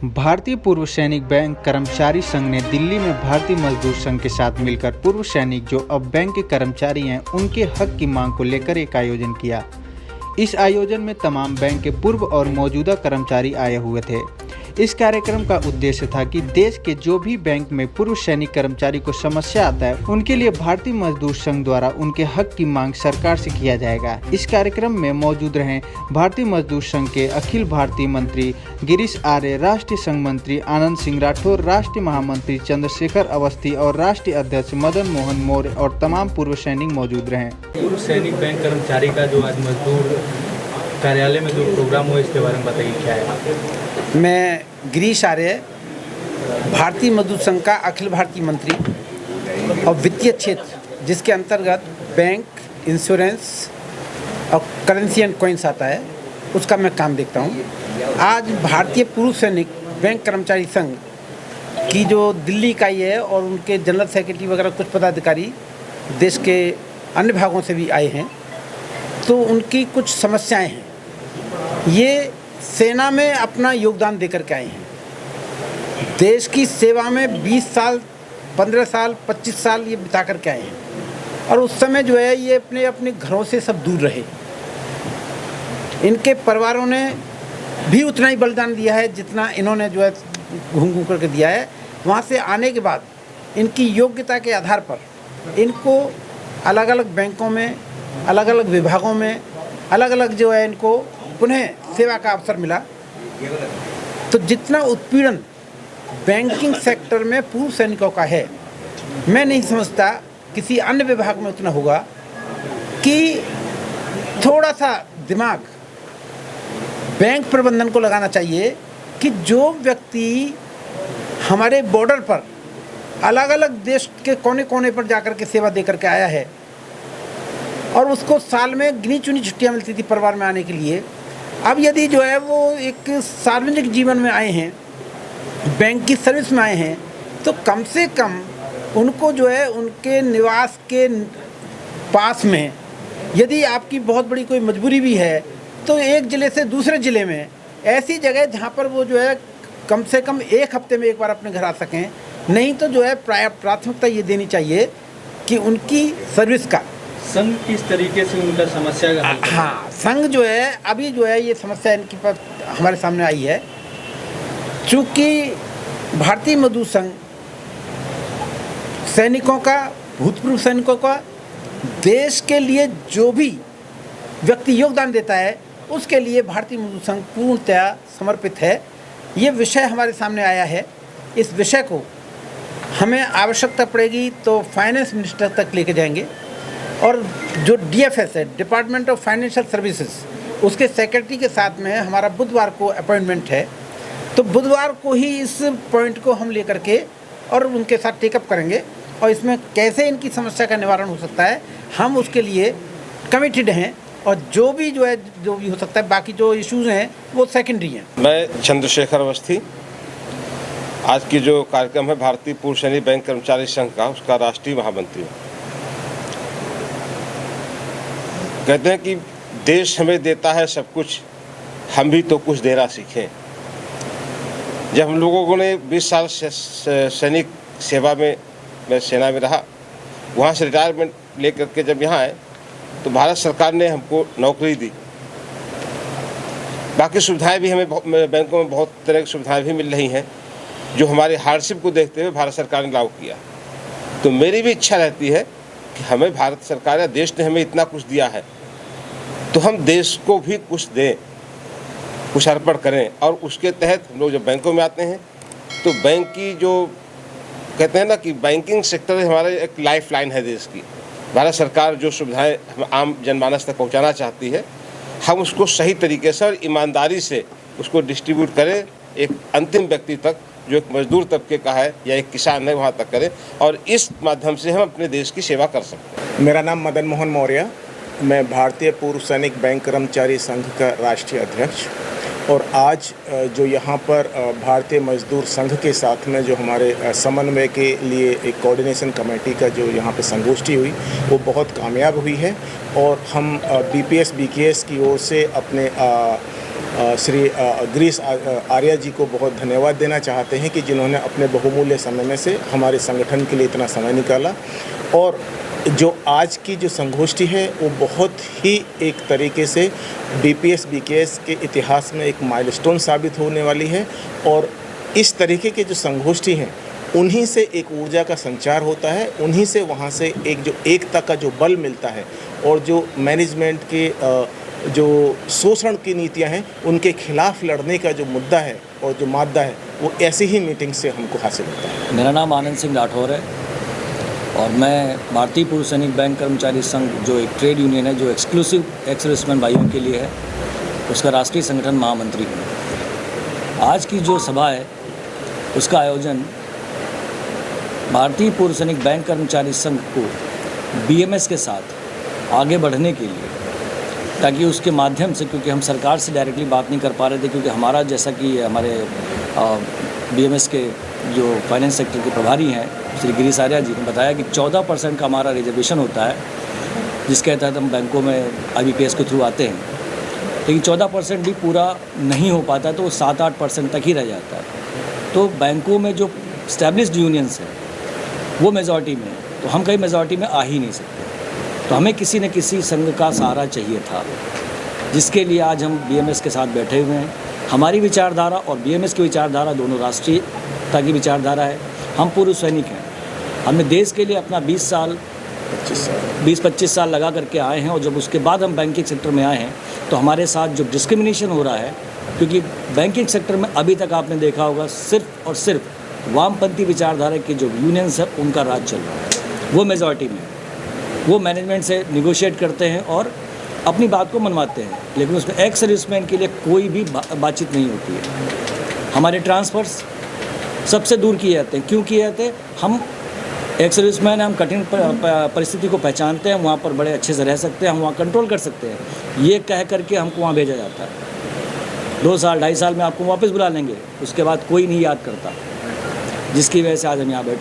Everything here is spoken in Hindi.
भारतीय पूर्व सैनिक बैंक कर्मचारी संघ ने दिल्ली में भारतीय मजदूर संघ के साथ मिलकर पूर्व सैनिक जो अब बैंक के कर्मचारी हैं उनके हक की मांग को लेकर एक आयोजन किया। इस आयोजन में तमाम बैंक के पूर्व और मौजूदा कर्मचारी आए हुए थे। इस कार्यक्रम का उद्देश्य था कि देश के जो भी बैंक में पूर्व सैनिक कर्मचारी को समस्या आता है उनके लिए भारतीय मजदूर संघ द्वारा उनके हक की मांग सरकार से किया जाएगा। इस कार्यक्रम में मौजूद रहे भारतीय मजदूर संघ के अखिल भारतीय मंत्री गिरीश आर्य, राष्ट्रीय संघ मंत्री आनंद सिंह राठौर, राष्ट्रीय महामंत्री चंद्रशेखर अवस्थी और राष्ट्रीय अध्यक्ष मदन मोहन मौर्य और तमाम पूर्व सैनिक मौजूद रहे। पूर्व सैनिक बैंक कर्मचारी का जो आज मजदूर कार्यालय में जो प्रोग्राम हुआ इसके बारे में बताइए क्या है। मैं गिरीश आर्य, भारतीय मजदूर संघ का अखिल भारतीय मंत्री और वित्तीय क्षेत्र जिसके अंतर्गत बैंक, इंश्योरेंस और करेंसी एंड कॉइन्स आता है उसका मैं काम देखता हूँ। आज भारतीय पूर्व सैनिक बैंक कर्मचारी संघ की जो दिल्ली इकाई है और उनके जनरल सेक्रेटरी वगैरह कुछ पदाधिकारी देश के अन्य भागों से भी आए हैं, तो उनकी कुछ समस्याएं हैं। ये सेना में अपना योगदान देकर के आए हैं, देश की सेवा में 20 साल, 15 साल, 25 साल ये बिता कर के आए हैं और उस समय जो है ये अपने अपने घरों से सब दूर रहे। इनके परिवारों ने भी उतना ही बलिदान दिया है जितना इन्होंने जो है घूम घूम करके दिया है। वहाँ से आने के बाद इनकी योग्यता के आधार पर इनको अलग अलग बैंकों में, अलग अलग विभागों में, अलग अलग जो है इनको पुनः सेवा का अवसर मिला। तो जितना उत्पीड़न बैंकिंग सेक्टर में पूर्व सैनिकों का है, मैं नहीं समझता किसी अन्य विभाग में उतना होगा। कि थोड़ा सा दिमाग बैंक प्रबंधन को लगाना चाहिए कि जो व्यक्ति हमारे बॉर्डर पर अलग अलग देश के कोने कोने पर जाकर के सेवा दे करके आया है और उसको साल में गिनी चुनी छुट्टियां मिलती थी परिवार में आने के लिए, अब यदि जो है वो एक सार्वजनिक जीवन में आए हैं, बैंक की सर्विस में आए हैं, तो कम से कम उनको जो है उनके निवास के पास में, यदि आपकी बहुत बड़ी कोई मजबूरी भी है तो एक ज़िले से दूसरे ज़िले में ऐसी जगह जहाँ पर वो जो है कम से कम एक हफ्ते में एक बार अपने घर आ सकें। नहीं तो जो है प्राथमिकता ये देनी चाहिए कि उनकी सर्विस का संघ किस तरीके से उनका समस्या का हल करे? हाँ, संघ जो है अभी जो है ये समस्या इनकी पर हमारे सामने आई है। चूँकि भारतीय मजदूर संघ सैनिकों का, भूतपूर्व सैनिकों का, देश के लिए जो भी व्यक्ति योगदान देता है उसके लिए भारतीय मजदूर संघ पूर्णतया समर्पित है। ये विषय हमारे सामने आया है। इस विषय को हमें आवश्यकता पड़ेगी तो फाइनेंस मिनिस्टर तक लेके जाएंगे और जो DFS है, डिपार्टमेंट ऑफ फाइनेंशियल सर्विसेज, उसके सेक्रेटरी के साथ में हमारा बुधवार को अपॉइंटमेंट है। तो बुधवार को ही इस पॉइंट को हम लेकर के और उनके साथ टेकअप करेंगे और इसमें कैसे इनकी समस्या का निवारण हो सकता है हम उसके लिए कमिटेड हैं। और जो भी हो सकता है, बाकी जो इश्यूज़ हैं वो सेकेंडरी हैं। मैं चंद्रशेखर अवस्थी, आज की जो कार्यक्रम है भारतीय पूर्व सैनिक बैंक कर्मचारी संघ का, उसका राष्ट्रीय महामंत्री हूँ। कहते हैं कि देश हमें देता है सब कुछ, हम भी तो कुछ देना सीखें। जब हम लोगों ने 20 साल सैनिक सेवा में मैं सेना में रहा, वहाँ से रिटायरमेंट लेकर के जब यहाँ आए तो भारत सरकार ने हमको नौकरी दी। बाकी सुविधाएं भी हमें बैंकों में बहुत तरह की सुविधाएं भी मिल रही हैं जो हमारी हार्डशिप को देखते हुए भारत सरकार ने लागू किया। तो मेरी भी इच्छा रहती है कि हमें भारत सरकार या देश ने हमें इतना कुछ दिया है तो हम देश को भी कुछ दें, कुछ अर्पण करें। और उसके तहत हम लोग जब बैंकों में आते हैं तो बैंक की जो कहते हैं ना कि बैंकिंग सेक्टर हमारा एक लाइफ लाइन है देश की। भारत सरकार जो सुविधाएं आम जनमानस तक पहुंचाना चाहती है, हम उसको सही तरीके से और ईमानदारी से उसको डिस्ट्रीब्यूट करें एक अंतिम व्यक्ति तक, जो एक मजदूर तबके का है या एक किसान है, वहाँ तक करें और इस माध्यम से हम अपने देश की सेवा कर सकते हैं। मेरा नाम मदन मोहन मौर्य, मैं भारतीय पूर्व सैनिक बैंक कर्मचारी संघ का राष्ट्रीय अध्यक्ष। और आज जो यहाँ पर भारतीय मजदूर संघ के साथ में जो हमारे समन्वय के लिए एक कोऑर्डिनेशन कमेटी का जो यहाँ पे संगोष्ठी हुई वो बहुत कामयाब हुई है। और हम BPS BKS की ओर से अपने श्री गिरीश आर्या जी को बहुत धन्यवाद देना चाहते हैं कि जिन्होंने अपने बहुमूल्य समय में से हमारे संगठन के लिए इतना समय निकाला। और जो आज की जो संगोष्ठी है वो बहुत ही एक तरीके से BPS BKS के इतिहास में एक माइलस्टोन साबित होने वाली है। और इस तरीके के जो संगोष्ठी हैं उन्हीं से एक ऊर्जा का संचार होता है, उन्हीं से वहाँ से एक जो एकता का जो बल मिलता है और जो मैनेजमेंट के जो शोषण की नीतियां हैं उनके खिलाफ लड़ने का जो मुद्दा है और जो मादा है वो ऐसी ही मीटिंग से हमको हासिल होता है। मेरा नाम आनंद सिंह राठौर है और मैं भारतीय पूर्व सैनिक बैंक कर्मचारी संघ जो एक ट्रेड यूनियन है जो एक्सक्लूसिव एक्स सर्विसमैन भाइयों के लिए है, उसका राष्ट्रीय संगठन महामंत्री हूँ। आज की जो सभा है उसका आयोजन भारतीय पूर्व सैनिक बैंक कर्मचारी संघ को BMS के साथ आगे बढ़ने के लिए, ताकि उसके माध्यम से, क्योंकि हम सरकार से डायरेक्टली बात नहीं कर पा रहे थे, क्योंकि हमारा जैसा कि हमारे BMS के जो फाइनेंस सेक्टर के प्रभारी हैं श्री गिरीश आर्या जी ने बताया कि 14% का हमारा रिजर्वेशन होता है, जिसके तहत हम बैंकों में IBPS के थ्रू आते हैं। लेकिन 14% भी पूरा नहीं हो पाता, तो 7-8% तक ही रह जाता है। तो बैंकों में जो स्टैब्लिश्ड यूनियंस हैं वो मेजॉरिटी में है, तो हम कहीं मेजॉरिटी में आ ही नहीं सकते। तो हमें किसी न किसी संघ का सहारा चाहिए था, जिसके लिए आज हम BMS के साथ बैठे हुए हैं। हमारी विचारधारा और BMS की विचारधारा दोनों राष्ट्रीयता की विचारधारा है। हम पूर्व सैनिक हैं, हमने देश के लिए अपना 20-25 साल लगा करके आए हैं। और जब उसके बाद हम बैंकिंग सेक्टर में आए हैं तो हमारे साथ जो डिस्क्रिमिनेशन हो रहा है, क्योंकि बैंकिंग सेक्टर में अभी तक आपने देखा होगा सिर्फ और सिर्फ वामपंथी विचारधारा के जो यूनियंस है उनका राज चल रहा है। वो मेजॉरिटी में, वो मैनेजमेंट से निगोशिएट करते हैं और अपनी बात को मनवाते हैं, लेकिन उसमें एक्स सर्विसमैन के लिए कोई भी बातचीत नहीं होती है। हमारे ट्रांसफ़र्स सबसे दूर किए जाते हैं। क्यों किए जाते हैं? हम एक्स सर्विसमैन हैं, हम कठिन परिस्थिति को पहचानते हैं, वहाँ पर बड़े अच्छे से रह सकते हैं, हम वहाँ कंट्रोल कर सकते हैं। ये कह करके हमको वहाँ भेजा जाता है। 2 साल 2.5 साल में आपको वापस बुला लेंगे, उसके बाद कोई नहीं याद करता, जिसकी वजह से आज हम यहाँ बैठे।